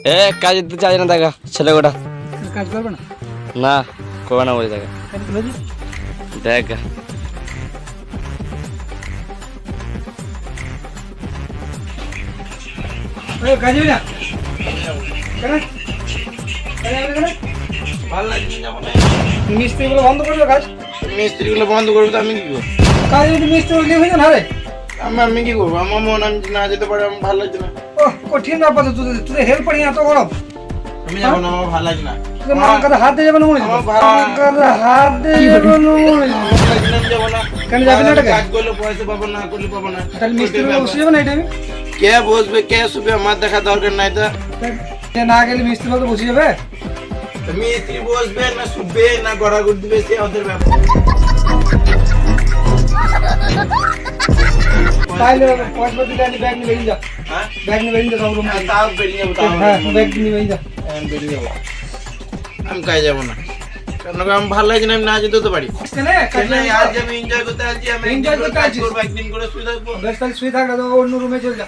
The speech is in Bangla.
এ কাজ দিতে চাই না দেখা ছেলে গোটা কাজ করবে না? না করবে না বলে দেখা কেন বলছি? দেখ কাজ হবে না কেন? ভালো লাগছে না যাবো না। মিস্ত্রিগুলো বন্ধ করবে কাজ? মিস্ত্রিগুলো বন্ধ করবো তো আমি কি করবো? কাজ যদি মিস্ত্রি হয়ে যান আরে আমি কি করবো? আমার মন আমি না যেতে পারি, আমার ভালো লাগছে না। ও কঠিন ব্যাপার তো তোদের তোদের হেল্প করি এত গরম আমি যাবো না, আমার ভালো লাগছে না। তোদের মার কাছে হাত দিয়ে যাবে না মনে আমার হচ্ছে ভালো- মার কাছে হাত দিয়ে যাবে না মনে হচ্ছে আমার লাগছে না, আমি যাবো না। কেন যাবি না এটাকে? কাজ করলে পয়সা পাবো না, করলে পাবো না। তাহলে মিস্ত্রি বসে যাবে না এই টাইমে কে বসবে, কে শুবে, আমার দেখা দরকার নাই তো। না গেলে মিস্ত্রি বলতে বসে যাবে মিস্ত্রি বসবে না, শুবে না, গড়াগড়ি দিবে, সে ওদের ব্যাপার। তাহলে পয়সা দিলে আমি ব্যাগ নিয়ে বেরিয়ে যা হ্যাঁ? ব্যাগ নিয়ে বেরিয়ে যা সব রুম তাও বেরিয়ে যাবো, তাও হ্যাঁ ব্যাগ নিয়ে বেরিয়ে যা আমি বেরিয়ে যাবো। আমি কাজে যাবো না, কারণ আমার ভালো লাগছে না, আমি না যেতে তো পারি। আজ আমি এনজয় করতে আসছি, আমি Enjoy একদিন করে করতে কাজ আসছিস? করবো, একদিন করে শুয়ে থাকবো। বেশ তাহলে শুয়ে থাকলে তো অন্য রুমে চলে যা